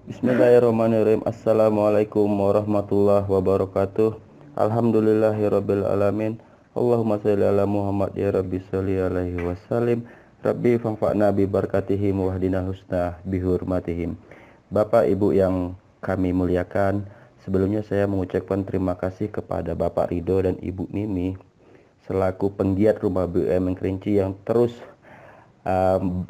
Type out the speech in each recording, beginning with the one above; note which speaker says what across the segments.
Speaker 1: Bismillahirrahmanirrahim. Assalamualaikum warahmatullahi wabarakatuh. Alhamdulillahirabbil alamin. Allahumma shalli ala Muhammad ya rabbi shalli alaihi wasallim. Rabbi fanfa'na bi barakatihim wahdina husna bihurmatihim. Bapak Ibu yang kami muliakan, sebelumnya saya mengucapkan terima kasih kepada Bapak Rido dan Ibu Mimi selaku penggiat Rumah BUMN Kerinci yang terus um,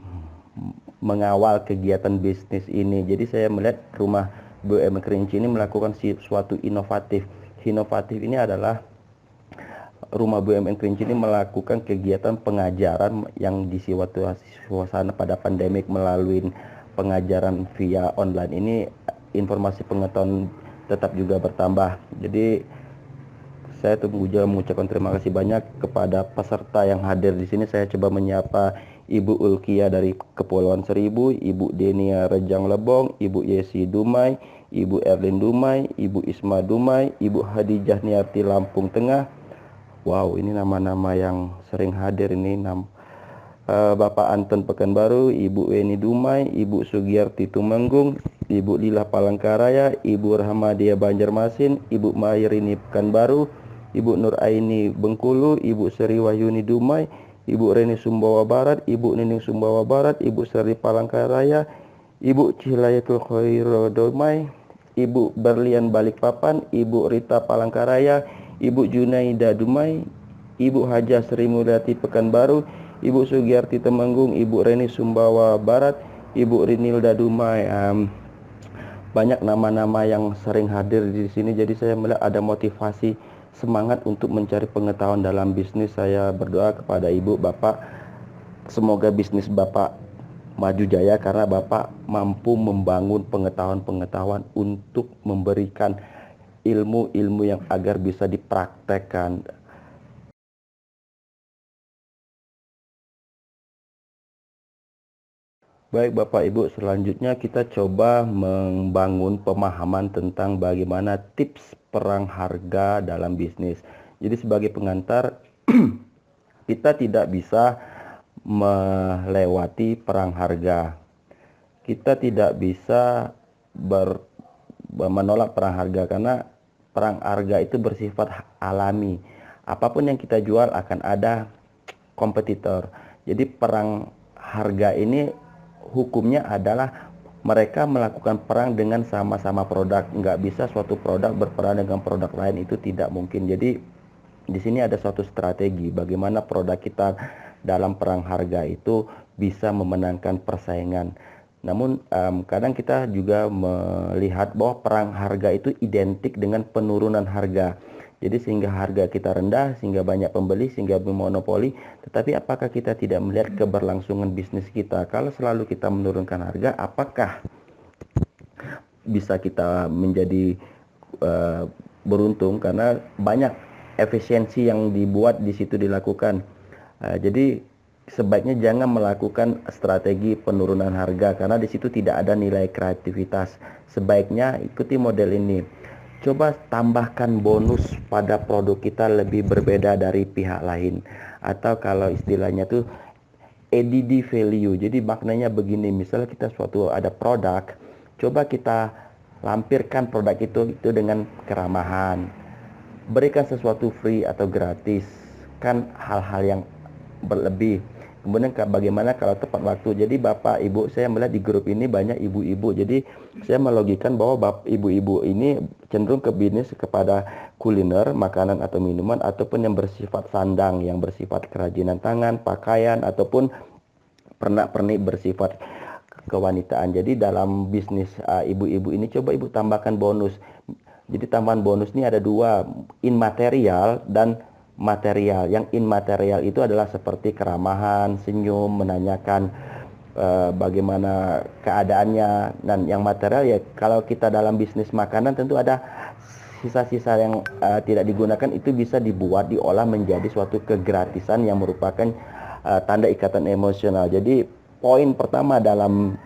Speaker 1: mengawal kegiatan bisnis ini. Jadi saya melihat Rumah BUMN Kerinci ini melakukan sesuatu inovatif. Inovatif ini adalah Rumah BUMN Kerinci ini melakukan kegiatan pengajaran yang di suasana pada pandemik melalui pengajaran via online ini, informasi pengetahuan tetap juga bertambah. Jadi saya juga mengucapkan terima kasih banyak kepada peserta yang hadir di sini. Saya coba menyapa Ibu Ulkia dari Kepulauan Seribu, Ibu Denia Rejang Lebong, Ibu Yesi Dumai, Ibu Erlin Dumai, Ibu Isma Dumai, Ibu Hadijah Niarti Lampung Tengah. Wow, ini nama-nama yang sering hadir ini. Bapak Anton Pekanbaru, Ibu Weni Dumai, Ibu Sugiyarti Tumenggung, Ibu Lila Palangkaraya, Ibu Rahmadia Banjarmasin, Ibu Mayrini Pekanbaru, Ibu Nur Aini Bengkulu, Ibu Seri Wahyuni Dumai, Ibu Reni Sumbawa Barat, Ibu Nining Sumbawa Barat, Ibu Seri Palangkaraya, Ibu Cilayatul Khairo Dumai, Ibu Berlian Balikpapan, Ibu Rita Palangkaraya, Ibu Junaida Dumai, Ibu Haja Sri Mulyati Pekanbaru, Ibu Sugiyarti Temenggung, Ibu Reni Sumbawa Barat, Ibu Rinilda Dumai. Banyak nama-nama yang sering hadir di sini, jadi saya melihat ada motivasi semangat untuk mencari pengetahuan dalam bisnis. Saya berdoa kepada Ibu, Bapak, semoga bisnis Bapak maju jaya karena Bapak mampu membangun pengetahuan-pengetahuan untuk memberikan ilmu-ilmu yang agar bisa dipraktekkan. Baik Bapak Ibu, selanjutnya kita coba membangun pemahaman tentang bagaimana tips perang harga dalam bisnis. Jadi sebagai pengantar, kita tidak bisa melewati perang harga. Kita tidak bisa menolak perang harga karena perang harga itu bersifat alami. Apapun yang kita jual akan ada kompetitor. Jadi perang harga ini hukumnya adalah mereka melakukan perang dengan sama-sama produk. Nggak bisa suatu produk berperang dengan produk lain, itu tidak mungkin. Jadi di sini ada suatu strategi bagaimana produk kita dalam perang harga itu bisa memenangkan persaingan. Namun kadang kita juga melihat bahwa perang harga itu identik dengan penurunan harga. Jadi sehingga harga kita rendah, sehingga banyak pembeli, sehingga bermonopoli. Tetapi apakah kita tidak melihat keberlangsungan bisnis kita? Kalau selalu kita menurunkan harga, apakah bisa kita menjadi beruntung? Karena banyak efisiensi yang dibuat di situ dilakukan. Jadi sebaiknya jangan melakukan strategi penurunan harga karena di situ tidak ada nilai kreativitas. Sebaiknya ikuti model ini. Coba tambahkan bonus pada produk kita lebih berbeda dari pihak lain. Atau kalau istilahnya tuh added value. Jadi maknanya begini, misalnya kita suatu ada produk, coba kita lampirkan produk itu dengan keramahan. Berikan sesuatu free atau gratis. Kan hal-hal yang berlebih. Kemudian bagaimana kalau tepat waktu. Jadi Bapak Ibu, saya melihat di grup ini banyak ibu-ibu. Jadi saya melogikan bahwa ibu-ibu ini cenderung ke bisnis kepada kuliner, makanan atau minuman, ataupun yang bersifat sandang, yang bersifat kerajinan tangan, pakaian, ataupun pernak-pernik bersifat kewanitaan. Jadi dalam bisnis ibu-ibu ini coba Ibu tambahkan bonus. Jadi tambahan bonus ini ada dua, immaterial dan material. Yang immaterial itu adalah seperti keramahan, senyum, menanyakan bagaimana keadaannya. Dan yang material ya kalau kita dalam bisnis makanan tentu ada sisa-sisa yang tidak digunakan, itu bisa dibuat, diolah menjadi suatu kegratisan yang merupakan tanda ikatan emosional. Jadi poin pertama dalam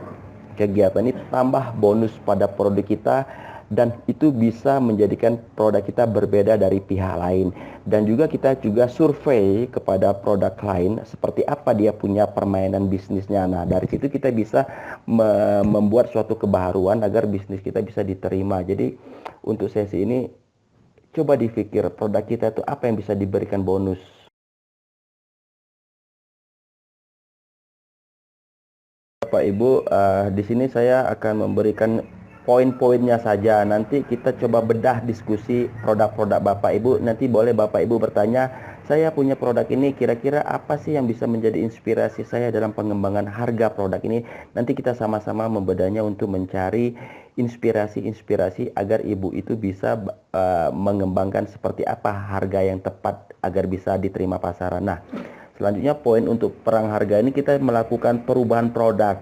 Speaker 1: kegiatan ini tambah bonus pada produk kita dan itu bisa menjadikan produk kita berbeda dari pihak lain. Dan juga kita juga survei kepada produk lain seperti apa dia punya permainan bisnisnya. Nah, dari situ kita bisa membuat suatu kebaharuan agar bisnis kita bisa diterima. Jadi untuk sesi ini coba dipikir produk kita itu apa yang bisa diberikan bonus. Bapak Ibu, di sini saya akan memberikan poin-poinnya saja. Nanti kita coba bedah diskusi produk-produk Bapak Ibu. Nanti boleh Bapak Ibu bertanya, saya punya produk ini, kira-kira apa sih yang bisa menjadi inspirasi saya dalam pengembangan harga produk ini? Nanti kita sama-sama membedahnya untuk mencari inspirasi-inspirasi agar Ibu itu bisa mengembangkan seperti apa harga yang tepat agar bisa diterima pasaran. Nah, selanjutnya poin untuk perang harga ini kita melakukan perubahan produk.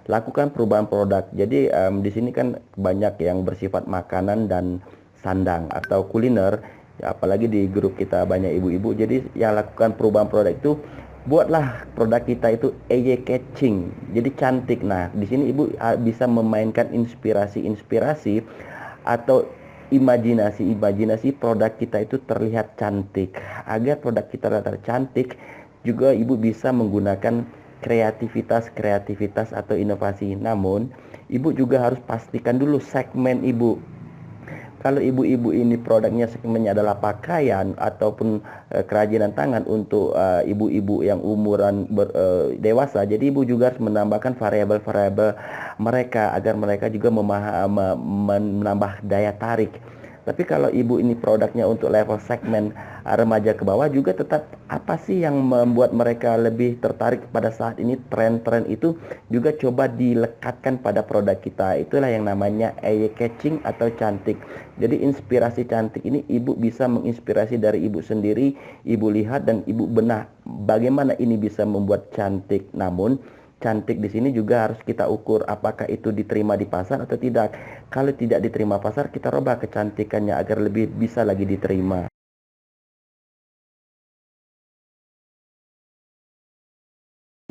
Speaker 1: Lakukan perubahan produk. Jadi di sini kan banyak yang bersifat makanan dan sandang atau kuliner. Ya, apalagi di grup kita banyak ibu-ibu. Jadi yang lakukan perubahan produk itu buatlah produk kita itu eye catching. Jadi cantik. Nah, di sini ibu bisa memainkan inspirasi-inspirasi atau imajinasi produk kita itu terlihat cantik. Agar produk kita terlihat cantik, juga ibu bisa menggunakan kreativitas atau inovasi. Namun ibu juga harus pastikan dulu segmen ibu. Kalau ibu-ibu ini produknya segmennya adalah pakaian ataupun kerajinan tangan untuk ibu-ibu yang umuran dewasa, jadi ibu juga harus menambahkan variabel-variabel mereka agar mereka juga menambah daya tarik. Tapi kalau ibu ini produknya untuk level segmen remaja ke bawah, juga tetap apa sih yang membuat mereka lebih tertarik pada saat ini, tren-tren itu juga coba dilekatkan pada produk kita. Itulah yang namanya eye catching atau cantik. Jadi inspirasi cantik ini ibu bisa menginspirasi dari ibu sendiri, ibu lihat dan ibu benah bagaimana ini bisa membuat cantik. Namun cantik di sini juga harus kita ukur apakah itu diterima di pasar atau tidak. Kalau tidak diterima pasar, kita rubah kecantikannya agar lebih bisa lagi diterima.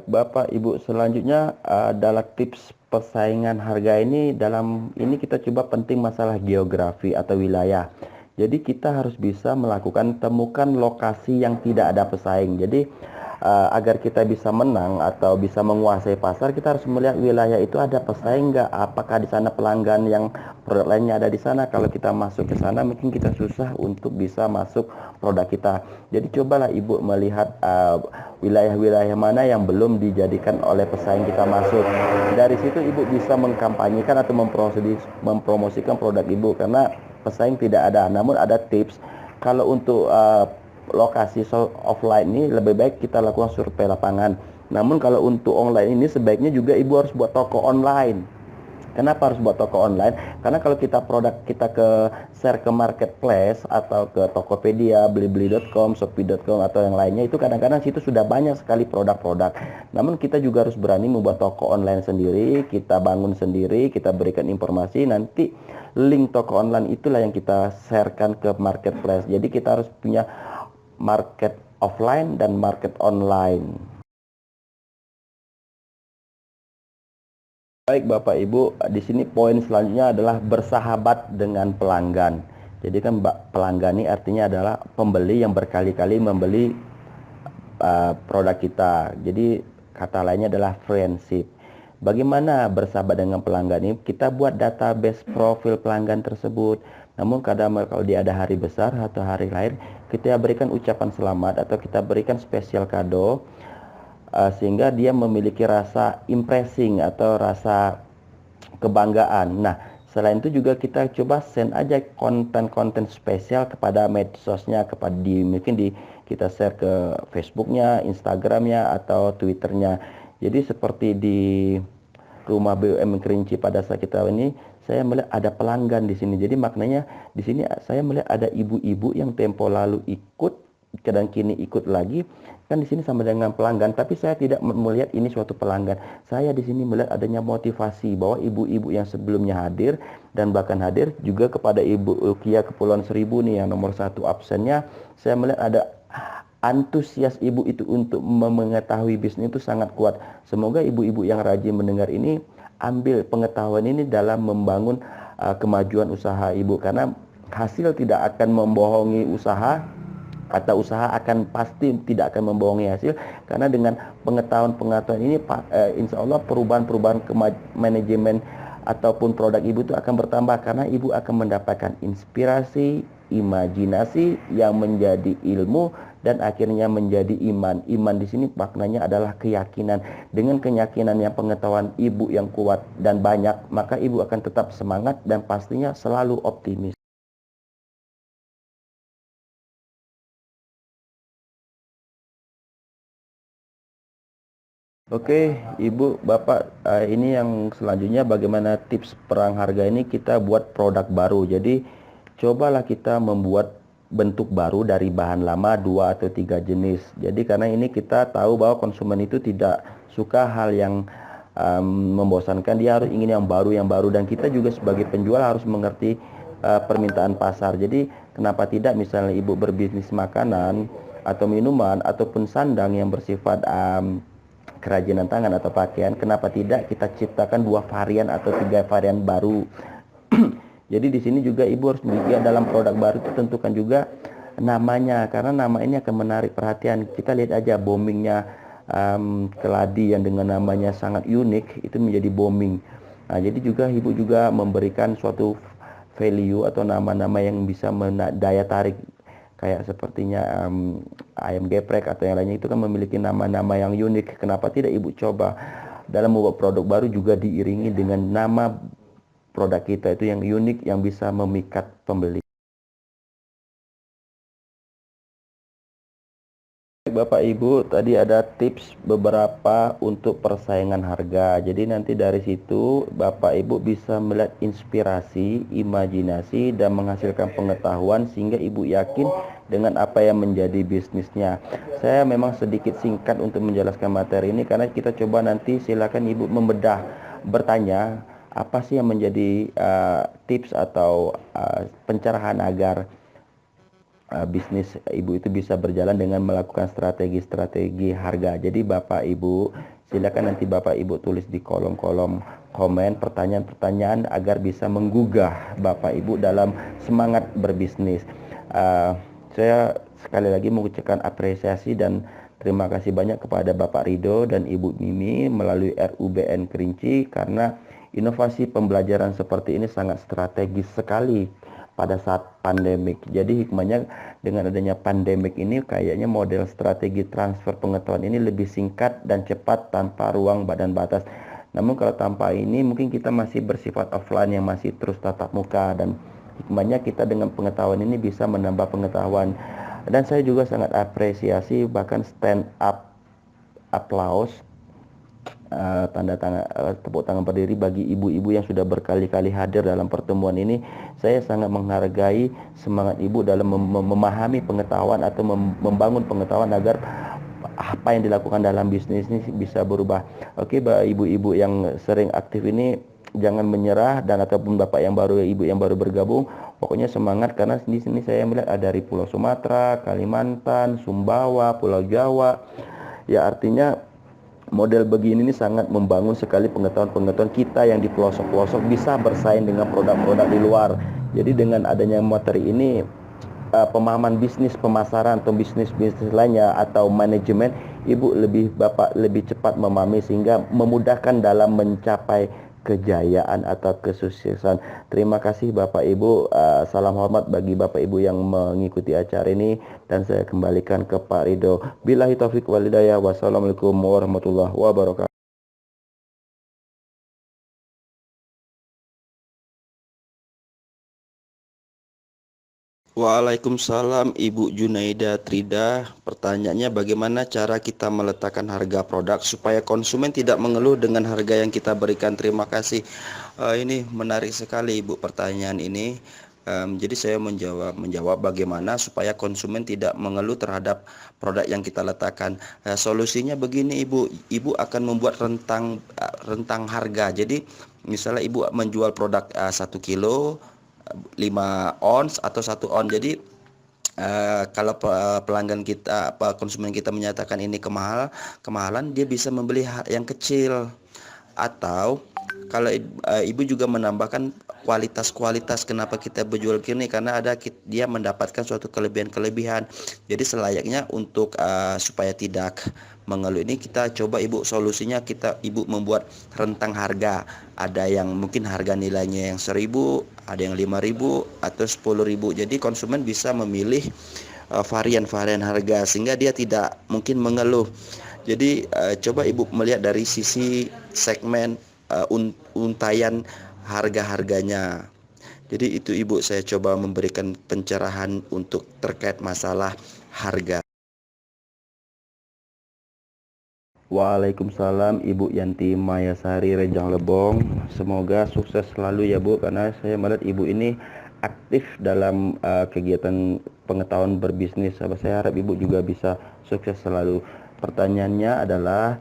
Speaker 1: Bapak Ibu, selanjutnya adalah tips persaingan harga ini. Dalam ini kita coba penting masalah geografi atau wilayah. Jadi kita harus bisa melakukan temukan lokasi yang tidak ada pesaing. Jadi agar kita bisa menang atau bisa menguasai pasar, kita harus melihat wilayah itu ada pesaing nggak, apakah di sana pelanggan yang produk lainnya ada di sana. Kalau kita masuk ke sana mungkin kita susah untuk bisa masuk produk kita. Jadi cobalah ibu melihat wilayah-wilayah mana yang belum dijadikan oleh pesaing kita masuk. Dari situ ibu bisa mengkampanyekan atau mempromosikan produk ibu, karena pesaing tidak ada. Namun ada tips, kalau untuk lokasi offline ini lebih baik kita lakukan survei lapangan. Namun kalau untuk online ini sebaiknya juga ibu harus buat toko online. Kenapa harus buat toko online? Karena kalau kita produk kita share ke marketplace atau ke Tokopedia, blibli.com, shopee.com atau yang lainnya, itu kadang-kadang situ sudah banyak sekali produk-produk. Namun kita juga harus berani membuat toko online sendiri, kita bangun sendiri, kita berikan informasi, nanti link toko online itulah yang kita sharekan ke marketplace. Jadi kita harus punya market offline dan market online. Baik Bapak Ibu, di sini poin selanjutnya adalah bersahabat dengan pelanggan. Jadi kan pelanggan ini artinya adalah pembeli yang berkali-kali membeli produk kita. Jadi kata lainnya adalah friendship. Bagaimana bersahabat dengan pelanggan ini? Kita buat database profil pelanggan tersebut. Namun kadang kalau dia ada hari besar atau hari lahir, kita berikan ucapan selamat atau kita berikan spesial kado, sehingga dia memiliki rasa impressing atau rasa kebanggaan. Nah, selain itu juga kita coba send aja konten-konten spesial kepada medsosnya, mungkin kita share ke Facebooknya, Instagramnya atau Twitternya. Jadi seperti di rumah BUMN Kerinci pada saat kita ini, saya melihat ada pelanggan di sini. Jadi maknanya di sini saya melihat ada ibu-ibu yang tempo lalu ikut, kadang kini ikut lagi. Kan di sini sama dengan pelanggan, tapi saya tidak melihat ini suatu pelanggan. Saya di sini melihat adanya motivasi bahwa ibu-ibu yang sebelumnya hadir dan bahkan hadir juga kepada Ibu Ulkia Kepulauan Seribu nih yang nomor 1 absennya, saya melihat ada antusias ibu itu untuk mengetahui bisnis itu sangat kuat. Semoga ibu-ibu yang rajin mendengar ini ambil pengetahuan ini dalam membangun kemajuan usaha ibu, karena hasil tidak akan membohongi usaha, atau usaha akan pasti tidak akan membohongi hasil. Karena dengan pengetahuan ini insya Allah perubahan-perubahan manajemen ataupun produk ibu itu akan bertambah, karena ibu akan mendapatkan inspirasi, imajinasi yang menjadi ilmu, dan akhirnya menjadi iman. Iman di sini maknanya adalah keyakinan. Dengan keyakinan yang pengetahuan ibu yang kuat dan banyak, maka ibu akan tetap semangat dan pastinya selalu optimis. Oke, Ibu, Bapak, ini yang selanjutnya bagaimana tips perang harga ini kita buat produk baru. Jadi, cobalah kita membuat bentuk baru dari bahan lama 2 atau 3 jenis. Jadi, karena ini kita tahu bahwa konsumen itu tidak suka hal yang membosankan, dia harus ingin yang baru, dan kita juga sebagai penjual harus mengerti permintaan pasar. Jadi, kenapa tidak misalnya Ibu berbisnis makanan atau minuman ataupun sandang yang bersifat kerajinan tangan atau pakaian, kenapa tidak kita ciptakan 2 varian atau 3 varian baru. Jadi di sini juga ibu harus juga dalam produk baru itu tentukan juga namanya, karena nama ini akan menarik perhatian. Kita lihat aja boomingnya keladi yang dengan namanya sangat unik itu menjadi booming. Nah, jadi juga ibu juga memberikan suatu value atau nama-nama yang bisa daya tarik, kayak sepertinya ayam geprek atau yang lainnya, itu kan memiliki nama-nama yang unik. Kenapa tidak ibu coba dalam membuat produk baru juga diiringi dengan nama produk kita itu yang unik, yang bisa memikat pembeli. Bapak Ibu, tadi ada tips beberapa untuk persaingan harga. Jadi nanti dari situ Bapak Ibu bisa melihat inspirasi, imajinasi, dan menghasilkan pengetahuan sehingga Ibu yakin dengan apa yang menjadi bisnisnya. Saya memang sedikit singkat untuk menjelaskan materi ini karena kita coba nanti silakan Ibu membedah, bertanya apa sih yang menjadi tips atau pencerahan agar bisnis ibu itu bisa berjalan dengan melakukan strategi-strategi harga. Jadi Bapak Ibu silakan nanti Bapak Ibu tulis di kolom-kolom komen pertanyaan-pertanyaan agar bisa menggugah Bapak Ibu dalam semangat berbisnis. Saya sekali lagi mengucapkan apresiasi dan terima kasih banyak kepada Bapak Rido dan Ibu Mimi melalui RUBN Kerinci, karena inovasi pembelajaran seperti ini sangat strategis sekali pada saat pandemik. Jadi hikmahnya dengan adanya pandemik ini kayaknya model strategi transfer pengetahuan ini lebih singkat dan cepat tanpa ruang badan batas. Namun kalau tanpa ini mungkin kita masih bersifat offline yang masih terus tatap muka, dan hikmahnya kita dengan pengetahuan ini bisa menambah pengetahuan. Dan saya juga sangat apresiasi bahkan stand up applause, tanda tangan, tepuk tangan berdiri bagi ibu-ibu yang sudah berkali-kali hadir dalam pertemuan ini. Saya sangat menghargai semangat ibu dalam memahami pengetahuan atau membangun pengetahuan agar apa yang dilakukan dalam bisnis ini bisa berubah. Oke, ibu-ibu yang sering aktif ini jangan menyerah, dan ataupun bapak yang baru, ibu yang baru bergabung, pokoknya semangat, karena di sini saya melihat ada dari Pulau Sumatera, Kalimantan, Sumbawa, Pulau Jawa. Ya artinya model begini ini sangat membangun sekali pengetahuan-pengetahuan kita yang di pelosok-pelosok bisa bersaing dengan produk-produk di luar. Jadi dengan adanya materi ini, pemahaman bisnis pemasaran atau bisnis-bisnis lainnya atau manajemen, bapak lebih cepat memahami sehingga memudahkan dalam mencapai kejayaan atau kesuksesan. Terima kasih Bapak Ibu. Salam hormat bagi Bapak Ibu yang mengikuti acara ini, dan saya kembalikan ke Pak Rido. Billahi taufik wal hidayah. Wassalamualaikum warahmatullahi wabarakatuh.
Speaker 2: Waalaikumsalam Ibu Junaida Trida. Pertanyaannya, bagaimana cara kita meletakkan harga produk supaya konsumen tidak mengeluh dengan harga yang kita berikan? Terima kasih. Ini menarik sekali Ibu pertanyaan ini. Jadi saya menjawab bagaimana supaya konsumen tidak mengeluh terhadap produk yang kita letakkan. Solusinya begini Ibu. Ibu akan membuat rentang harga. Jadi misalnya Ibu menjual produk 1 kilo, 5 ons atau 1 on. Jadi kalau pelanggan kita, konsumen kita menyatakan ini kemahalan, dia bisa membeli yang kecil. Atau Kalau ibu juga menambahkan kualitas-kualitas kenapa kita berjual kini, karena dia mendapatkan suatu kelebihan-kelebihan. Jadi selayaknya untuk supaya tidak mengeluh ini, kita coba ibu solusinya, ibu membuat rentang harga. Ada yang mungkin harga nilainya yang 1.000, ada yang 5.000 atau 10.000. Jadi konsumen bisa memilih varian-varian harga sehingga dia tidak mungkin mengeluh. Jadi coba ibu melihat dari sisi segmen untayan harga-harganya. Jadi itu ibu, saya coba memberikan pencerahan untuk terkait masalah harga.
Speaker 1: Waalaikumsalam Ibu Yanti Mayasari Rejang Lebong. Semoga sukses selalu ya Bu, karena saya melihat Ibu ini aktif dalam kegiatan pengetahuan berbisnis. Saya harap Ibu juga bisa sukses selalu. Pertanyaannya adalah,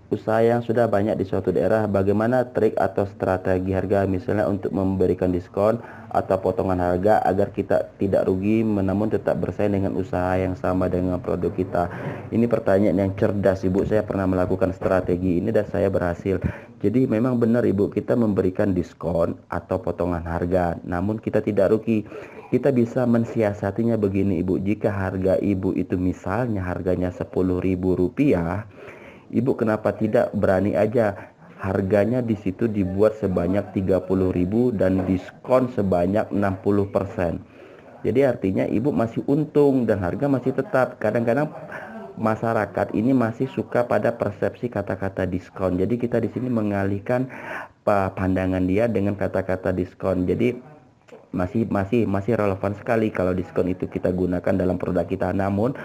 Speaker 1: usaha yang sudah banyak di suatu daerah, bagaimana trik atau strategi harga, misalnya untuk memberikan diskon atau potongan harga agar kita tidak rugi namun tetap bersaing dengan usaha yang sama dengan produk kita? Ini pertanyaan yang cerdas Ibu. Saya pernah melakukan strategi ini dan saya berhasil. Jadi memang benar Ibu, kita memberikan diskon atau potongan harga namun kita tidak rugi. Kita bisa mensiasatinya begini Ibu. Jika harga Ibu itu misalnya harganya Rp10.000, Ibu kenapa tidak berani aja harganya di situ dibuat sebanyak 30.000 dan diskon sebanyak 60%. Jadi artinya Ibu masih untung dan harga masih tetap. Kadang-kadang masyarakat ini masih suka pada persepsi kata-kata diskon. Jadi kita di sini mengalihkan pandangan dia dengan kata-kata diskon. Jadi masih relevan sekali kalau diskon itu kita gunakan dalam produk kita. Namun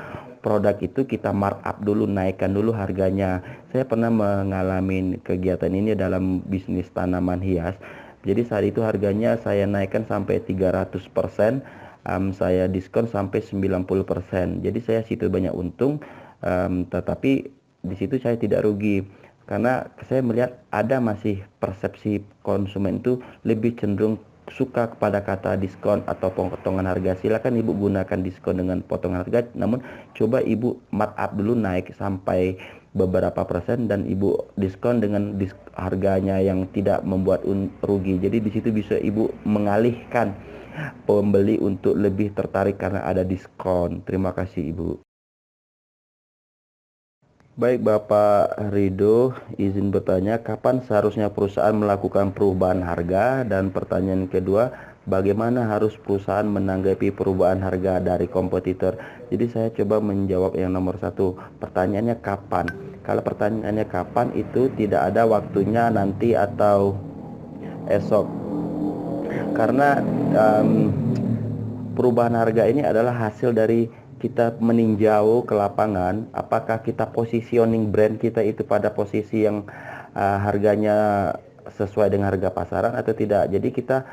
Speaker 1: produk itu kita markup dulu, naikkan dulu harganya. Saya pernah mengalami kegiatan ini dalam bisnis tanaman hias. Jadi saat itu harganya saya naikkan sampai 300%, saya diskon sampai 90%. Jadi saya situ banyak untung, tetapi di situ saya tidak rugi. Karena saya melihat ada masih persepsi konsumen itu lebih cenderung suka kepada kata diskon atau potongan harga. Silakan Ibu gunakan diskon dengan potongan harga, namun coba Ibu markup dulu naik sampai beberapa persen dan Ibu diskon dengan harganya yang tidak membuat rugi. Jadi di situ bisa Ibu mengalihkan pembeli untuk lebih tertarik karena ada diskon. Terima kasih Ibu. Baik Bapak Rido, izin bertanya, kapan seharusnya perusahaan melakukan perubahan harga? Dan pertanyaan kedua, bagaimana harus perusahaan menanggapi perubahan harga dari kompetitor? Jadi saya coba menjawab yang nomor satu. Pertanyaannya kapan? Kalau pertanyaannya kapan, itu tidak ada waktunya nanti atau esok. Karena perubahan harga ini adalah hasil dari kita meninjau ke lapangan, apakah kita positioning brand kita itu pada posisi yang harganya sesuai dengan harga pasaran atau tidak. Jadi kita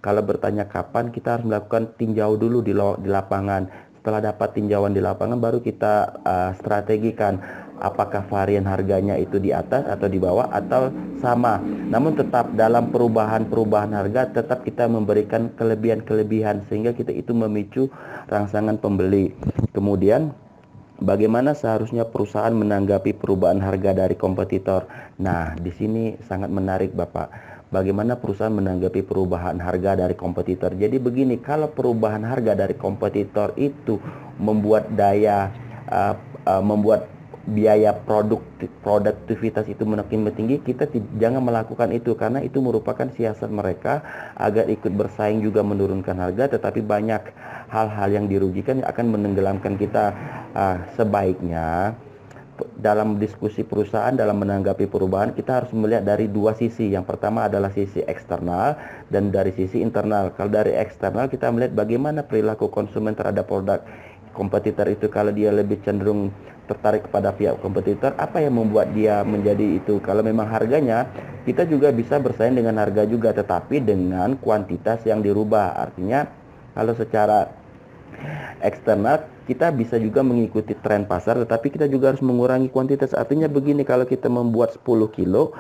Speaker 1: kalau bertanya kapan, kita harus melakukan tinjau dulu di lapangan. Setelah dapat tinjauan di lapangan, baru kita strategikan apakah varian harganya itu di atas atau di bawah atau sama. Namun tetap dalam perubahan harga tetap kita memberikan kelebihan-kelebihan sehingga kita itu memicu rangsangan pembeli. Kemudian bagaimana seharusnya perusahaan menanggapi perubahan harga dari kompetitor? Nah, di sini sangat menarik Bapak. Bagaimana perusahaan menanggapi perubahan harga dari kompetitor? Jadi begini, kalau perubahan harga dari kompetitor itu membuat membuat biaya produktivitas itu makin tinggi, kita jangan melakukan itu karena itu merupakan siasat mereka agar ikut bersaing juga menurunkan harga, tetapi banyak hal-hal yang dirugikan yang akan menenggelamkan kita. Sebaiknya dalam diskusi perusahaan dalam menanggapi perubahan kita harus melihat dari dua sisi. Yang pertama adalah sisi eksternal dan dari sisi internal. Kalau dari eksternal kita melihat bagaimana perilaku konsumen terhadap produk kompetitor itu. Kalau dia lebih cenderung tertarik kepada pihak kompetitor, apa yang membuat dia menjadi itu? Kalau memang harganya, kita juga bisa bersaing dengan harga juga, tetapi dengan kuantitas yang dirubah. Artinya kalau secara eksternal kita bisa juga mengikuti tren pasar, tetapi kita juga harus mengurangi kuantitas. Artinya begini, kalau kita membuat 10 kilo,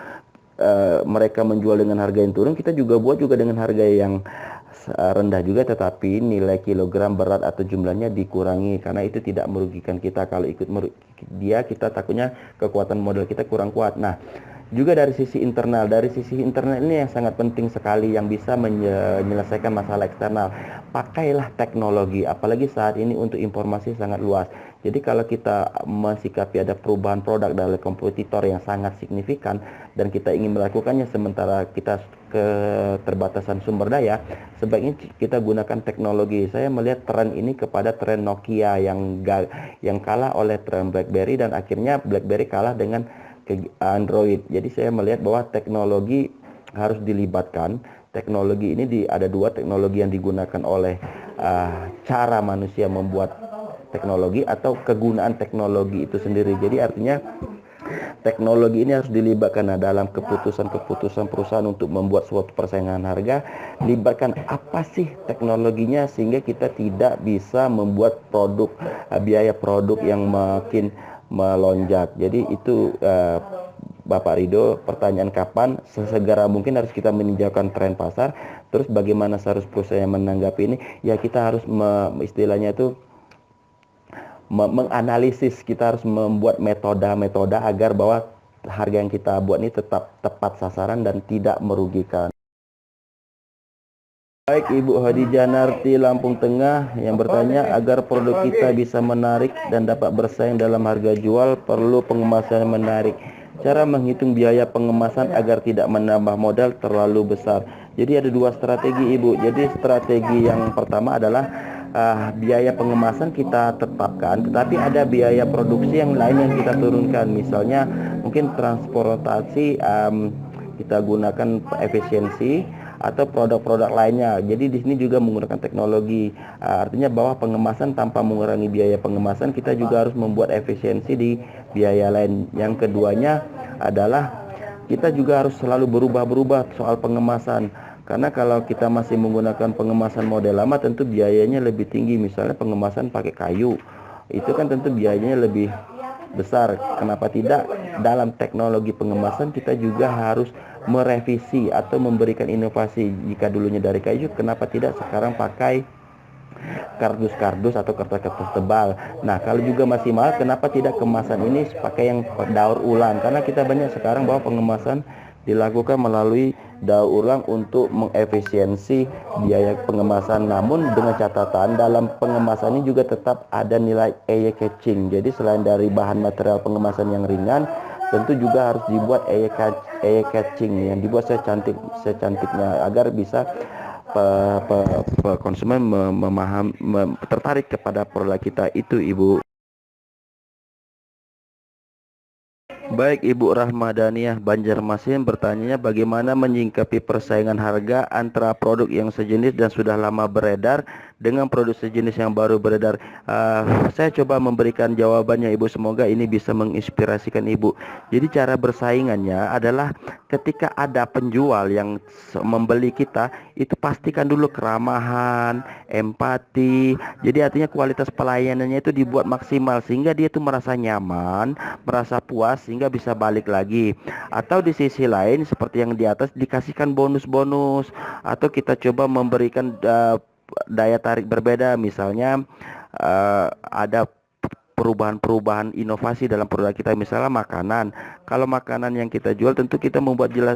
Speaker 1: mereka menjual dengan harga yang turun, kita juga buat juga dengan harga yang rendah juga, tetapi nilai kilogram berat atau jumlahnya dikurangi karena itu tidak merugikan kita. Kalau ikut dia, kita takutnya kekuatan modal kita kurang kuat. Nah, Juga dari sisi internal ini yang sangat penting sekali yang bisa menyelesaikan masalah eksternal. Pakailah teknologi, apalagi saat ini untuk informasi sangat luas. Jadi kalau kita mensikapi ada perubahan produk dari kompetitor yang sangat signifikan dan kita ingin melakukannya sementara kita keterbatasan sumber daya, sebaiknya kita gunakan teknologi. Saya melihat tren ini kepada tren Nokia yang kalah oleh tren BlackBerry dan akhirnya BlackBerry kalah dengan Android. Jadi saya melihat bahwa teknologi harus dilibatkan. Teknologi ini ada dua teknologi yang digunakan oleh cara manusia membuat teknologi atau kegunaan teknologi itu sendiri. Jadi artinya teknologi ini harus dilibatkan dalam keputusan-keputusan perusahaan untuk membuat suatu persaingan harga. Libatkan apa sih teknologinya sehingga kita tidak bisa membuat produk biaya produk yang makin melonjak. Jadi itu Bapak Rido, pertanyaan kapan sesegera mungkin harus kita meninjaukan tren pasar. Terus bagaimana seharusnya perusahaan menanggapi ini? Ya kita harus istilahnya itu menganalisis, kita harus membuat metode agar bahwa harga yang kita buat ini tetap tepat sasaran dan tidak merugikan. Baik, Ibu Hadijah Narti Lampung Tengah yang bertanya, agar produk kita bisa menarik dan dapat bersaing dalam harga jual, perlu pengemasan yang menarik. Cara menghitung biaya pengemasan agar tidak menambah modal terlalu besar. Jadi ada dua strategi, Ibu. Jadi strategi yang pertama adalah biaya pengemasan kita tetapkan, tetapi ada biaya produksi yang lain yang kita turunkan. Misalnya mungkin transportasi kita gunakan efisiensi atau produk-produk lainnya. Jadi di sini juga menggunakan teknologi. Artinya bahwa pengemasan tanpa mengurangi biaya pengemasan, kita juga harus membuat efisiensi di biaya lain. Yang keduanya adalah kita juga harus selalu berubah-berubah soal pengemasan. Karena kalau kita masih menggunakan pengemasan model lama, tentu biayanya lebih tinggi. Misalnya pengemasan pakai kayu, itu kan tentu biayanya lebih besar. Kenapa tidak dalam teknologi pengemasan kita juga harus merevisi atau memberikan inovasi. Jika dulunya dari kayu, kenapa tidak sekarang pakai kardus-kardus atau kertas-kertas tebal. Nah, kalau juga masih mahal, kenapa tidak kemasan ini pakai yang daur ulang? Karena kita banyak sekarang bahwa pengemasan dilakukan melalui daur ulang untuk mengefisiensi biaya pengemasan. Namun dengan catatan dalam pengemasan ini juga tetap ada nilai eye catching. Jadi selain dari bahan material pengemasan yang ringan, tentu juga harus dibuat eye catching yang dibuat secantiknya agar bisa konsumen tertarik kepada produk kita itu, Ibu. Baik, Ibu Rahmadaniah Banjarmasin bertanya bagaimana menyingkapi persaingan harga antara produk yang sejenis dan sudah lama beredar dengan produk sejenis yang baru beredar. Saya coba memberikan jawabannya, Ibu. Semoga ini bisa menginspirasikan Ibu. Jadi cara bersaingannya adalah ketika ada penjual yang membeli kita, itu pastikan dulu keramahan, empati. Jadi artinya kualitas pelayanannya itu dibuat maksimal sehingga dia itu merasa nyaman, merasa puas sehingga bisa balik lagi. Atau di sisi lain seperti yang di atas dikasihkan bonus-bonus atau kita coba memberikan daya tarik berbeda. Misalnya ada perubahan-perubahan inovasi dalam produk kita, misalnya makanan. Kalau makanan yang kita jual tentu kita membuat jelas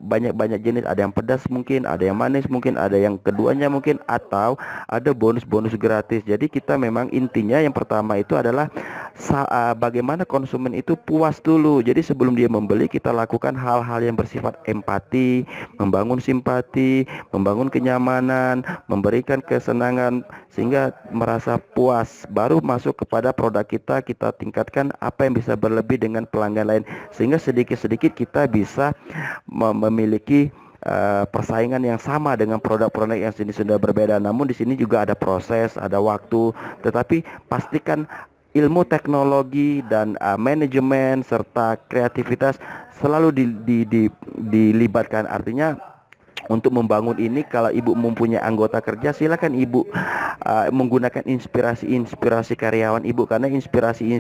Speaker 1: banyak-banyak jenis, ada yang pedas mungkin, ada yang manis mungkin, ada yang keduanya mungkin, atau ada bonus-bonus gratis. Jadi kita memang intinya yang pertama itu adalah bagaimana konsumen itu puas dulu. Jadi sebelum dia membeli kita lakukan hal-hal yang bersifat empati, membangun simpati, membangun kenyamanan, memberikan kesenangan sehingga merasa puas, baru masuk kepada produk kita tingkatkan apa yang bisa berlebih dengan pelanggan lain sehingga sedikit-sedikit kita bisa memiliki persaingan yang sama dengan produk-produk yang sini sudah berbeda. Namun di sini juga ada proses, ada waktu, tetapi pastikan ilmu teknologi dan manajemen serta kreativitas selalu dilibatkan. Artinya untuk membangun ini, kalau Ibu mempunyai anggota kerja, silakan Ibu menggunakan inspirasi karyawan Ibu, karena inspirasi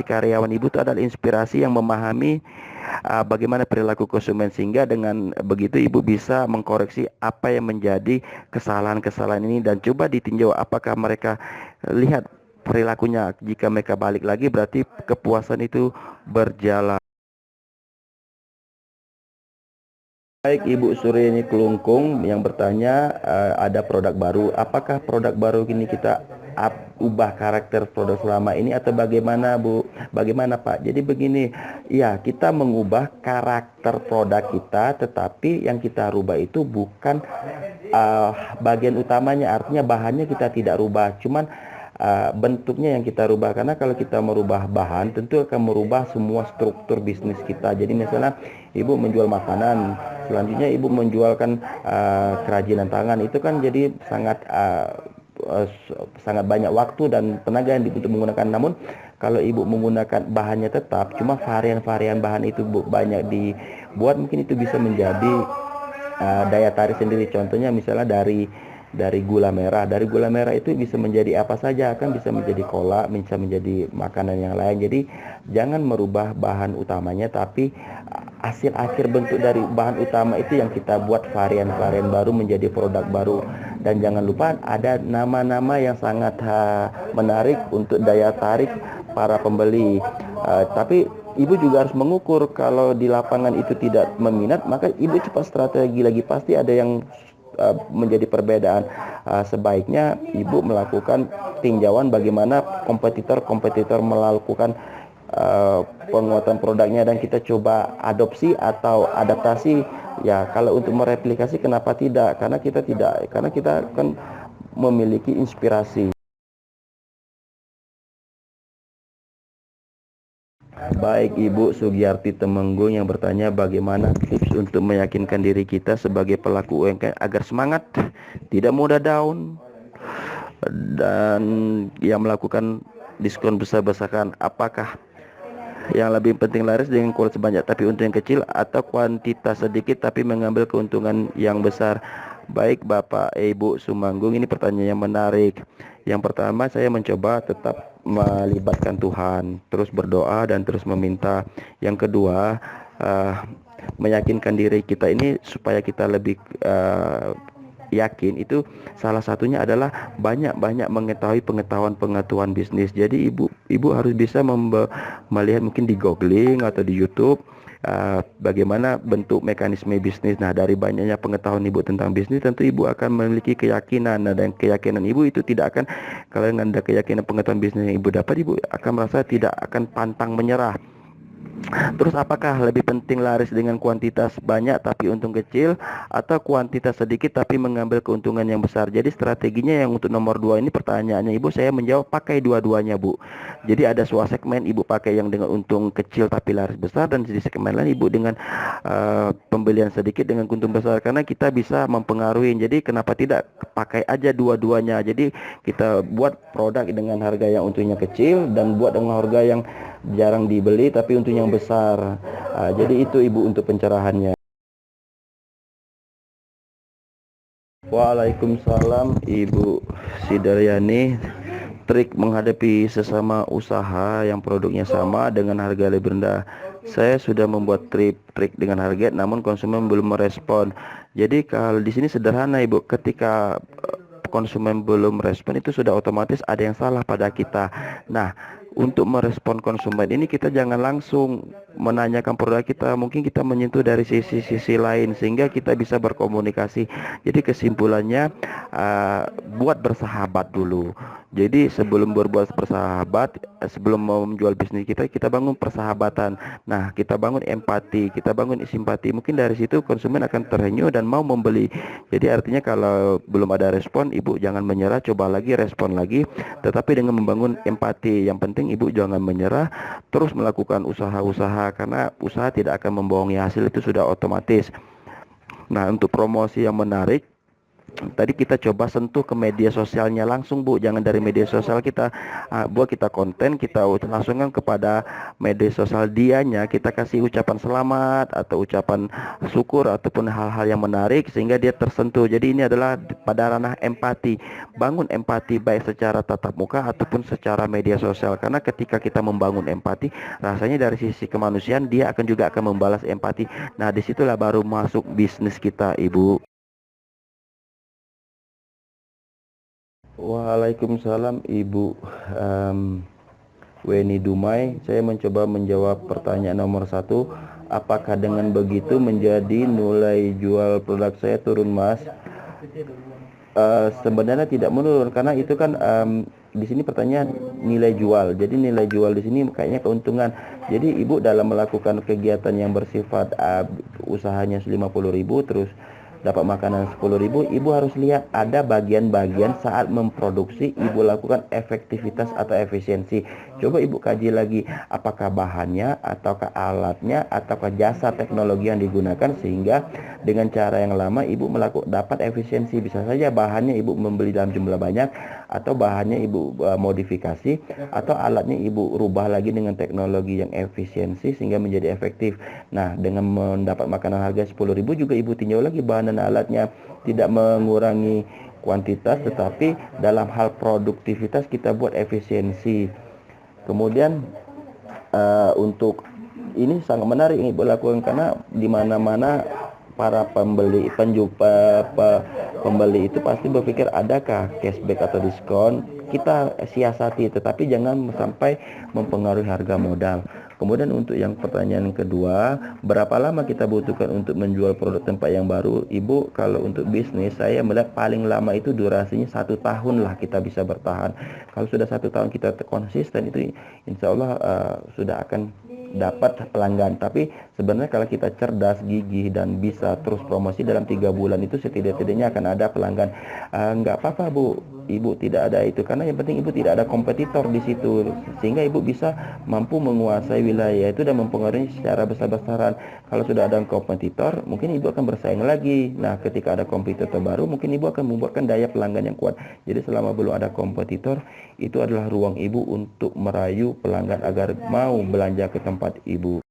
Speaker 1: karyawan Ibu itu adalah inspirasi yang memahami bagaimana perilaku konsumen, sehingga dengan begitu Ibu bisa mengkoreksi apa yang menjadi kesalahan-kesalahan ini dan coba ditinjau apakah mereka lihat perilakunya. Jika mereka balik lagi berarti kepuasan itu berjalan. Baik, Ibu Surini Kelungkung yang bertanya, ada produk baru. Apakah produk baru ini kita ubah karakter produk selama ini atau bagaimana, Bu? Bagaimana, Pak? Jadi begini, ya kita mengubah karakter produk kita, tetapi yang kita rubah itu bukan bagian utamanya, artinya bahannya kita tidak rubah, cuman bentuknya yang kita rubah. Karena kalau kita merubah bahan tentu akan merubah semua struktur bisnis kita. Jadi misalnya ibu menjual makanan, selanjutnya ibu menjualkan kerajinan tangan, itu kan jadi sangat banyak waktu dan tenaga yang untuk menggunakan. Namun kalau ibu menggunakan bahannya tetap, cuma varian-varian bahan itu banyak dibuat, mungkin itu bisa menjadi daya tarik sendiri. Contohnya misalnya dari gula merah. Dari gula merah itu bisa menjadi apa saja, kan bisa menjadi kolak, bisa menjadi makanan yang lain. Jadi jangan merubah bahan utamanya, tapi hasil akhir bentuk dari bahan utama itu yang kita buat varian-varian baru menjadi produk baru. Dan jangan lupa ada nama-nama yang sangat menarik untuk daya tarik para pembeli. Tapi ibu juga harus mengukur, kalau di lapangan itu tidak meminat, maka ibu cepat strategi lagi, pasti ada yang menjadi perbedaan. Sebaiknya ibu melakukan tinjauan bagaimana kompetitor melakukan penguatan produknya, dan kita coba adopsi atau adaptasi. Ya, kalau untuk mereplikasi kenapa tidak? Karena kita kan memiliki inspirasi. Baik, Ibu Sugiyarti Temenggung yang bertanya bagaimana tips untuk meyakinkan diri kita sebagai pelaku UMKM agar semangat, tidak mudah down, dan yang melakukan diskon besar-besaran. Apakah yang lebih penting laris dengan kualitas banyak tapi untung yang kecil, atau kuantitas sedikit tapi mengambil keuntungan yang besar? Baik Bapak Ibu Sumanggung, ini pertanyaan yang menarik. Yang pertama, saya mencoba tetap melibatkan Tuhan, terus berdoa dan terus meminta. Yang kedua, meyakinkan diri kita ini supaya kita lebih yakin, itu salah satunya adalah banyak-banyak mengetahui pengetahuan bisnis. Jadi ibu harus bisa melihat mungkin di googling atau di YouTube bagaimana bentuk mekanisme bisnis. Nah, dari banyaknya pengetahuan ibu tentang bisnis, tentu ibu akan memiliki keyakinan. Nah, dan keyakinan ibu itu tidak akan, kalau dengan ada keyakinan pengetahuan bisnis yang ibu dapat, ibu akan merasa tidak akan pantang menyerah. Terus apakah lebih penting laris dengan kuantitas banyak tapi untung kecil, atau kuantitas sedikit tapi mengambil keuntungan yang besar? Jadi strateginya yang untuk nomor 2 ini, pertanyaannya ibu, saya menjawab pakai dua-duanya, Bu. Jadi ada suatu segmen ibu pakai yang dengan untung kecil tapi laris besar, dan di segmen lain ibu dengan pembelian sedikit dengan untung besar, karena kita bisa mempengaruhi. Jadi kenapa tidak pakai aja dua-duanya? Jadi kita buat produk dengan harga yang untungnya kecil, dan buat dengan harga yang jarang dibeli tapi untung yang besar. Jadi itu ibu untuk pencerahannya. Waalaikumsalam Ibu Sidaryani. Trik menghadapi sesama usaha yang produknya sama dengan harga lebih rendah. Saya sudah membuat trik dengan harga, namun konsumen belum merespon. Jadi kalau di sini sederhana Ibu, ketika konsumen belum merespon, itu sudah otomatis ada yang salah pada kita. Nah, untuk merespon konsumen ini, kita jangan langsung menanyakan produk kita, mungkin kita menyentuh dari sisi-sisi lain sehingga kita bisa berkomunikasi. Jadi kesimpulannya, buat bersahabat dulu. Jadi sebelum berbuat bersahabat, sebelum mau menjual bisnis kita, kita bangun persahabatan. Nah, kita bangun empati, kita bangun simpati. Mungkin dari situ konsumen akan terhenyuh dan mau membeli. Jadi artinya kalau belum ada respon, ibu jangan menyerah, coba lagi, respon lagi, tetapi dengan membangun empati. Yang penting ibu jangan menyerah, terus melakukan usaha-usaha, karena usaha tidak akan membohongi, hasil itu sudah otomatis. Nah, untuk promosi yang menarik, tadi kita coba sentuh ke media sosialnya langsung, Bu. Jangan dari media sosial kita buat kita konten, kita langsungkan kepada media sosial dianya, kita kasih ucapan selamat atau ucapan syukur ataupun hal-hal yang menarik sehingga dia tersentuh. Jadi ini adalah pada ranah empati. Bangun empati baik secara tatap muka ataupun secara media sosial, karena ketika kita membangun empati, rasanya dari sisi kemanusiaan dia juga akan membalas empati. Nah, disitulah baru masuk bisnis kita, Ibu. Waalaikumsalam Ibu Weni Dumai. Saya mencoba menjawab pertanyaan nomor 1. apakah dengan begitu menjadi nilai jual produk saya turun, Mas? Sebenarnya tidak menurun karena itu kan di sini pertanyaan nilai jual. Jadi nilai jual di sini kayaknya keuntungan. Jadi ibu dalam melakukan kegiatan yang bersifat usahanya 50.000 terus dapat makanan 10.000, ibu harus lihat ada bagian-bagian saat memproduksi ibu lakukan efektivitas atau efisiensi. Coba ibu kaji lagi apakah bahannya ataukah alatnya ataukah jasa teknologi yang digunakan sehingga dengan cara yang lama ibu dapat efisiensi. Bisa saja bahannya ibu membeli dalam jumlah banyak atau bahannya ibu modifikasi atau alatnya ibu rubah lagi dengan teknologi yang efisiensi sehingga menjadi efektif. Nah, dengan mendapat makanan harga 10.000 juga ibu tinjau lagi bahan dan alatnya, tidak mengurangi kuantitas tetapi dalam hal produktivitas kita buat efisiensi. Kemudian untuk ini sangat menarik ini ibu lakukan karena di mana-mana para pembeli itu pasti berpikir adakah cashback atau diskon. Kita siasati tetapi jangan sampai mempengaruhi harga modal. Kemudian untuk yang pertanyaan kedua, berapa lama kita butuhkan untuk menjual produk tempat yang baru? Ibu, kalau untuk bisnis saya melihat paling lama itu durasinya 1 tahun lah kita bisa bertahan. Kalau sudah 1 tahun kita konsisten itu insya Allah sudah akan dapat pelanggan. Tapi sebenarnya kalau kita cerdas, gigih dan bisa terus promosi dalam 3 bulan itu setidak-tidaknya akan ada pelanggan. Nggak apa-apa Bu, ibu tidak ada itu karena yang penting ibu tidak ada kompetitor di situ sehingga ibu bisa mampu menguasai wilayah itu dan mempengaruhi secara besar-besaran. Kalau sudah ada kompetitor mungkin ibu akan bersaing lagi. Nah, ketika ada kompetitor baru mungkin ibu akan membuatkan daya pelanggan yang kuat. Jadi selama belum ada kompetitor itu adalah ruang ibu untuk merayu pelanggan agar mau belanja ke tempat ibu.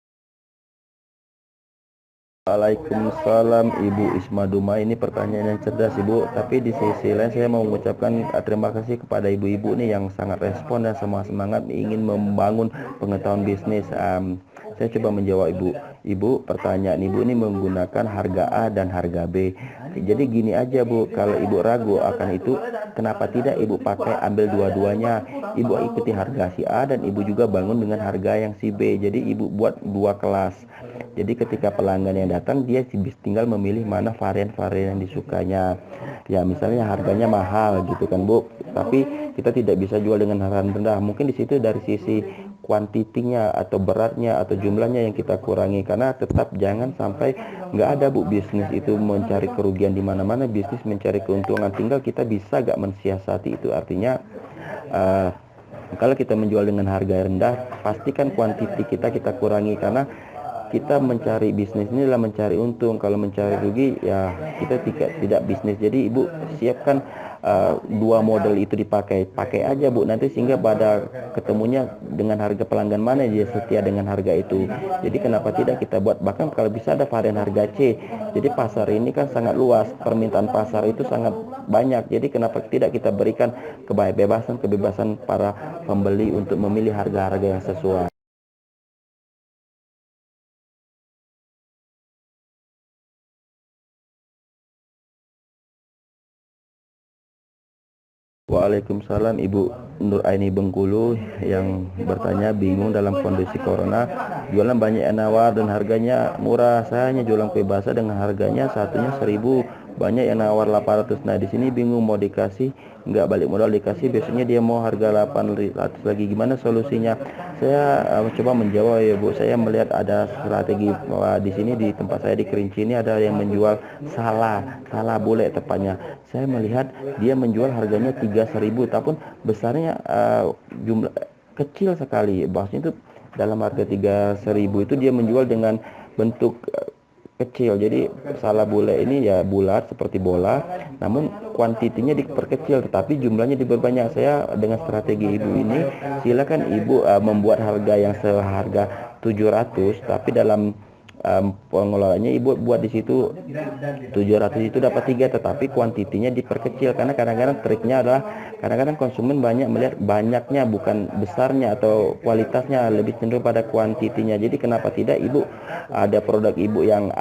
Speaker 1: Waalaikumsalam Ibu Isma Duma. Ini pertanyaan yang cerdas Ibu, tapi di sisi lain saya mau mengucapkan terima kasih kepada ibu-ibu nih yang sangat respon dan semangat ingin membangun pengetahuan bisnis. Saya coba menjawab Ibu pertanyaan Ibu ini menggunakan harga A dan harga B. Jadi gini aja Bu, kalau Ibu ragu akan itu, kenapa tidak Ibu pakai ambil dua-duanya. Ibu ikuti harga si A dan Ibu juga bangun dengan harga yang si B. Jadi Ibu buat 2 kelas. Jadi ketika pelanggan yang datang dia tinggal memilih mana varian-varian yang disukanya. Ya misalnya harganya mahal gitu kan Bu, tapi kita tidak bisa jual dengan harga rendah. Mungkin di situ dari sisi kuantitinya atau beratnya atau jumlahnya yang kita kurangi, karena tetap jangan sampai nggak ada Bu bisnis itu mencari kerugian di mana-mana, bisnis mencari keuntungan. Tinggal kita bisa gak mensiasati itu. Artinya kalau kita menjual dengan harga rendah, pastikan kuantiti kita kurangi karena kita mencari bisnis ini adalah mencari untung. Kalau mencari rugi ya kita tidak bisnis. Jadi Ibu siapkan 2 model itu pakai aja Bu, nanti sehingga pada ketemunya dengan harga pelanggan mana dia setia dengan harga itu. Jadi kenapa tidak kita buat, bahkan kalau bisa ada varian harga C. Jadi pasar ini kan sangat luas, permintaan pasar itu sangat banyak. Jadi kenapa tidak kita berikan kebebasan para pembeli untuk memilih harga-harga yang sesuai. Waalaikumsalam Ibu Nur Aini Bengkulu yang bertanya, bingung dalam kondisi corona, jualan banyak yang nawar dan harganya murah. Saya hanya jualan kue basah dengan harganya satunya 1.000, banyak yang nawar 800. Nah di sini bingung mau dikasih nggak balik modal, dikasih besoknya dia mau harga 800 lagi, gimana solusinya? Saya coba menjawab ya Bu. Saya melihat ada strategi di sini di tempat saya di Kerinci ini ada yang menjual salah bule tepatnya. Saya melihat dia menjual harganya 3.000 tapi besarnya jumlah kecil sekali. Bahasanya itu dalam harga 3.000 itu dia menjual dengan bentuk kecil. Jadi salah bule ini ya bulat seperti bola, namun kuantitinya diperkecil tetapi jumlahnya diperbanyak. Saya dengan strategi Ibu ini, silakan Ibu membuat harga yang seharga 700 tapi dalam pengelolaannya Ibu buat di situ 700 itu dapat 3 tetapi kuantitinya diperkecil, karena kadang-kadang triknya adalah kadang-kadang konsumen banyak melihat banyaknya bukan besarnya atau kualitasnya, lebih cenderung pada kuantitinya. Jadi kenapa tidak Ibu ada produk Ibu yang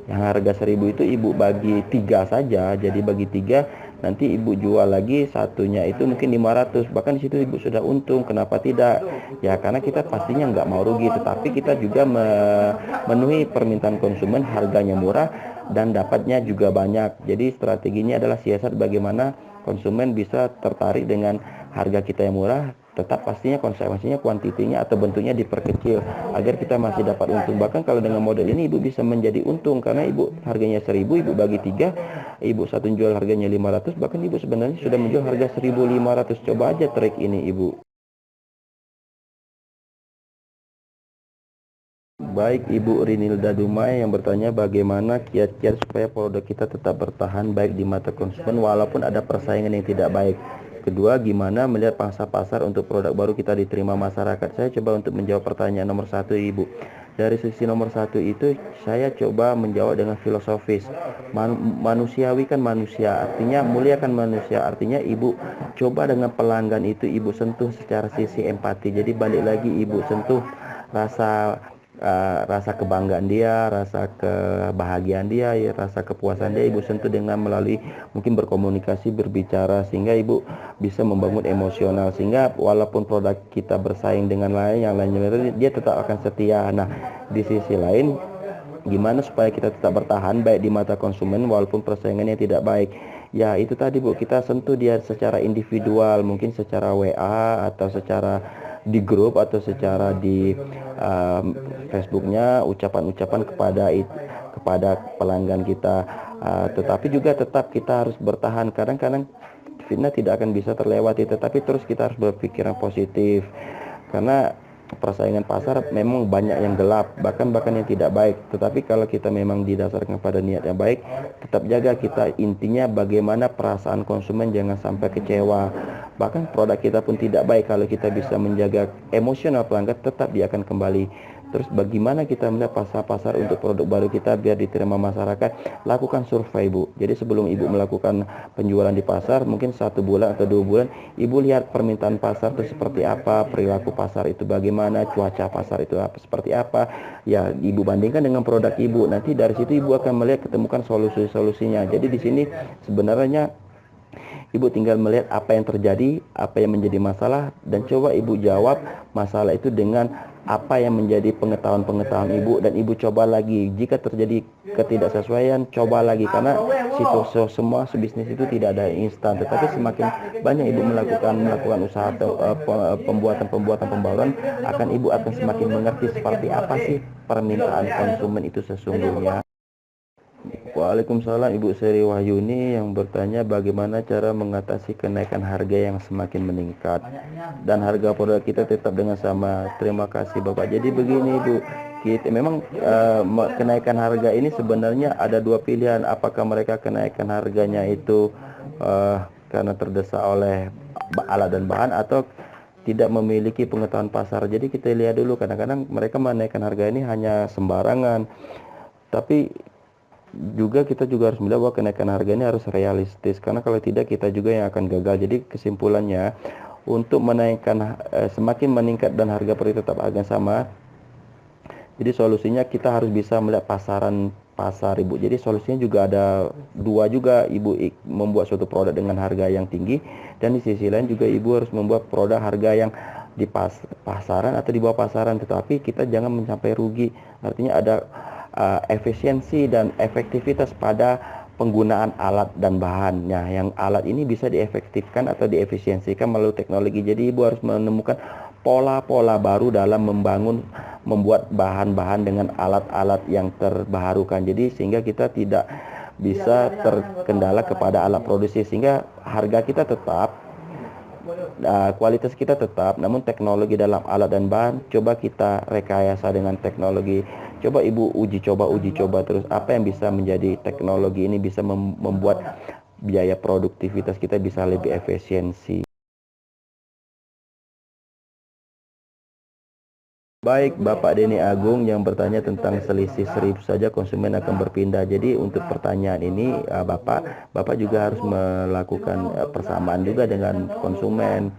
Speaker 1: harga 1.000 itu Ibu bagi 3 saja. Jadi bagi 3 nanti ibu jual lagi satunya itu mungkin 500, bahkan di situ ibu sudah untung. Kenapa tidak? Ya karena kita pastinya nggak mau rugi, tetapi kita juga memenuhi permintaan konsumen, harganya murah dan dapatnya juga banyak. Jadi strateginya adalah siasat bagaimana konsumen bisa tertarik dengan harga kita yang murah, tetap pastinya konsekuensinya kuantitinya atau bentuknya diperkecil agar kita masih dapat untung. Bahkan kalau dengan model ini ibu bisa menjadi untung, karena ibu harganya 1000, ibu bagi 3, ibu satu jual harganya 500, bahkan ibu sebenarnya sudah menjual harga 1500. Coba aja trik ini ibu. Baik, Ibu Rinilda Dumai yang bertanya bagaimana kiat-kiat supaya produk kita tetap bertahan baik di mata konsumen walaupun ada persaingan yang tidak baik. Kedua, gimana melihat pangsa pasar untuk produk baru kita diterima masyarakat. Saya coba untuk menjawab pertanyaan nomor satu, Ibu. Dari sisi nomor satu itu, saya coba menjawab dengan filosofis. Manusiawi kan manusia, artinya muliakan manusia. Artinya Ibu coba dengan pelanggan itu Ibu sentuh secara sisi empati. Jadi balik lagi Ibu sentuh rasa rasa kebanggaan dia, rasa kebahagiaan dia, ya, rasa kepuasan dia ibu sentuh dengan melalui mungkin berkomunikasi, berbicara, sehingga ibu bisa membangun emosional, sehingga walaupun produk kita bersaing dengan yang lainnya dia tetap akan setia. Nah, di sisi lain gimana supaya kita tetap bertahan baik di mata konsumen walaupun persaingannya tidak baik? Ya itu tadi Bu, kita sentuh dia secara individual, mungkin secara WA atau secara di grup atau secara di Facebooknya, ucapan-ucapan kepada pelanggan kita. Tetapi juga tetap kita harus bertahan. Kadang-kadang fitnah tidak akan bisa terlewati, tetapi terus kita harus berpikiran positif, karena persaingan pasar memang banyak yang gelap, bahkan yang tidak baik. Tetapi kalau kita memang didasarkan pada niat yang baik, tetap jaga kita, intinya bagaimana perasaan konsumen jangan sampai kecewa. Bahkan produk kita pun tidak baik, kalau kita bisa menjaga emosional pelanggan, tetap dia akan kembali. Terus bagaimana kita melihat pasar-pasar untuk produk baru kita biar diterima masyarakat? Lakukan survei Bu. Jadi sebelum ibu melakukan penjualan di pasar, mungkin 1 bulan atau 2 bulan, ibu lihat permintaan pasar itu seperti apa, perilaku pasar itu bagaimana, cuaca pasar itu seperti apa. Ya ibu bandingkan dengan produk ibu. Nanti dari situ ibu akan melihat ketemukan solusi-solusinya. Jadi di sini sebenarnya ibu tinggal melihat apa yang terjadi, apa yang menjadi masalah, dan coba ibu jawab masalah itu dengan apa yang menjadi pengetahuan ibu, dan ibu coba lagi. Jika terjadi ketidaksesuaian, coba lagi, karena semua bisnis itu tidak ada instan. Tetapi semakin banyak ibu melakukan usaha atau pembaruan, ibu akan semakin mengerti seperti apa sih permintaan konsumen itu sesungguhnya. Waalaikumsalam, Ibu Seri Wahyuni yang bertanya bagaimana cara mengatasi kenaikan harga yang semakin meningkat dan harga produk kita tetap dengan sama. Terima kasih Bapak. Jadi begini Ibu, kita memang kenaikan harga ini sebenarnya ada dua pilihan. Apakah mereka kenaikan harganya itu karena terdesak oleh alat dan bahan, atau tidak memiliki pengetahuan pasar. Jadi kita lihat dulu, kadang-kadang mereka menaikkan harga ini hanya sembarangan. Tapi kita juga harus melihat bahwa kenaikan harga ini harus realistis, karena kalau tidak kita juga yang akan gagal. Jadi kesimpulannya, untuk menaikkan semakin meningkat dan harga produk tetap akan sama, jadi solusinya kita harus bisa melihat pasaran pasar Ibu. Jadi solusinya juga ada dua juga Ibu, membuat suatu produk dengan harga yang tinggi, dan di sisi lain juga Ibu harus membuat produk harga yang di pasaran atau di bawah pasaran, tetapi kita jangan mencapai rugi. Artinya ada efisiensi dan efektivitas pada penggunaan alat dan bahannya. Yang alat ini bisa diefektifkan atau diefisiensikan melalui teknologi. Jadi ibu harus menemukan pola-pola baru dalam membuat bahan-bahan dengan alat-alat yang terbarukan. Jadi sehingga kita tidak bisa terkendala kepada alat produksi, sehingga harga kita tetap, kualitas kita tetap, namun teknologi dalam alat dan bahan coba kita rekayasa dengan teknologi. Coba ibu uji coba terus apa yang bisa menjadi teknologi ini bisa membuat biaya produktivitas kita bisa lebih efisiensi. Baik, Bapak Denny Agung yang bertanya tentang selisih 1000 saja konsumen akan berpindah. Jadi untuk pertanyaan ini Bapak juga harus melakukan persamaan juga dengan konsumen.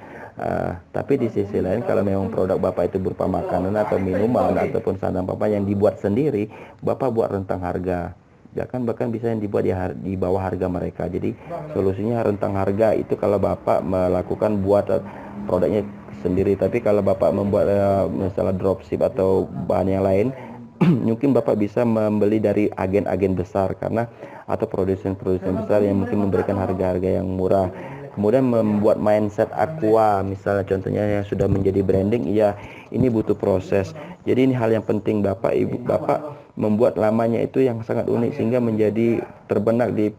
Speaker 1: Tapi di sisi lain, kalau memang produk Bapak itu berupa makanan atau minuman ataupun sandang Bapak yang dibuat sendiri, Bapak buat rentang harga. bahkan bisa yang dibuat di bawah harga mereka. Jadi solusinya rentang harga itu kalau Bapak melakukan buat produknya sendiri. Tapi kalau Bapak membuat misalnya dropship atau bahan yang lain, mungkin Bapak bisa membeli dari agen-agen besar atau produsen-produsen besar yang mungkin memberikan harga-harga yang murah. Kemudian membuat mindset aqua, misalnya contohnya yang sudah menjadi branding, iya ini butuh proses. Jadi ini hal yang penting Bapak Ibu, Bapak membuat lamanya itu yang sangat unik sehingga menjadi terbenak di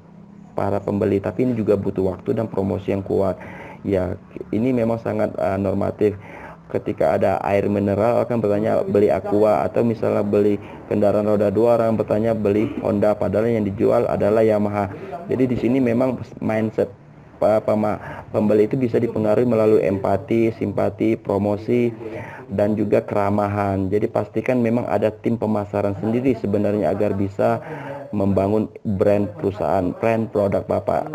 Speaker 1: para pembeli. Tapi ini juga butuh waktu dan promosi yang kuat. Ya, ini memang sangat normatif. Ketika ada air mineral akan bertanya beli aqua, atau misalnya beli kendaraan roda 2 orang bertanya beli Honda, padahal yang dijual adalah Yamaha. Jadi di sini memang mindset pembeli itu bisa dipengaruhi melalui empati, simpati, promosi, dan juga keramahan. Jadi pastikan memang ada tim pemasaran sendiri sebenarnya agar bisa membangun brand perusahaan, brand produk Bapak.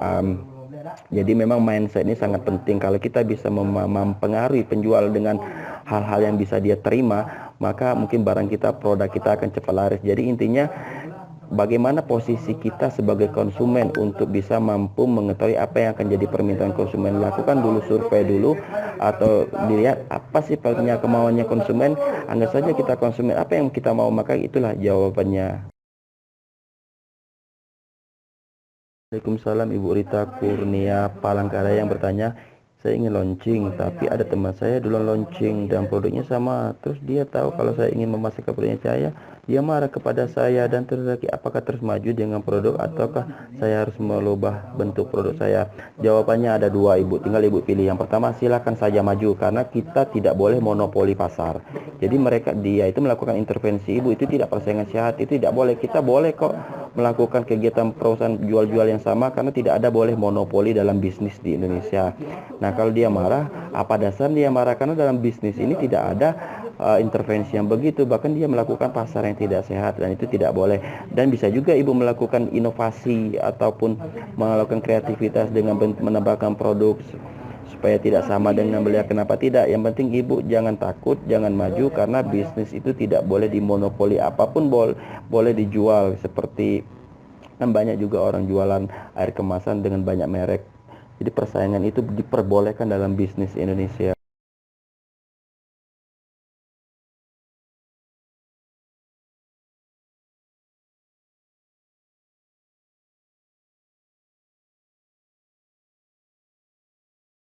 Speaker 1: Jadi memang mindset ini sangat penting. Kalau kita bisa mempengaruhi penjual dengan hal-hal yang bisa dia terima, maka mungkin barang kita, produk kita akan cepat laris. Jadi intinya bagaimana posisi kita sebagai konsumen untuk bisa mampu mengetahui apa yang akan jadi permintaan konsumen. Lakukan dulu survei dulu, atau dilihat apa sih kemauannya konsumen. Anggap saja kita konsumen, apa yang kita mau, maka itulah jawabannya. Waalaikumsalam, Ibu Rita Kurnia Palangkaraya yang bertanya, saya ingin launching tapi ada teman saya duluan launching dan produknya sama, terus dia tahu kalau saya ingin memasarkan produknya saya, dia marah kepada saya dan terus lagi, apakah terus maju dengan produk ataukah saya harus merubah bentuk produk saya? Jawabannya ada dua Ibu, tinggal Ibu pilih. Yang pertama, silakan saja maju karena kita tidak boleh monopoli pasar. Jadi dia itu melakukan intervensi, Ibu, itu tidak persaingan sehat, itu tidak boleh. Kita boleh kok melakukan kegiatan perusahaan jual-jual yang sama karena tidak ada boleh monopoli dalam bisnis di Indonesia. Nah, kalau dia marah, apa dasar dia marah? Karena dalam bisnis ini tidak ada intervensi yang begitu, bahkan dia melakukan pasar yang tidak sehat dan itu tidak boleh. Dan bisa juga Ibu melakukan inovasi ataupun melakukan kreativitas dengan menambahkan produk supaya tidak sama dengan beliau. Kenapa tidak? Yang penting Ibu jangan takut, jangan maju, karena bisnis itu tidak boleh dimonopoli. Apapun boleh dijual, seperti kan banyak juga orang jualan air kemasan dengan banyak merek. Jadi persaingan itu diperbolehkan dalam bisnis Indonesia.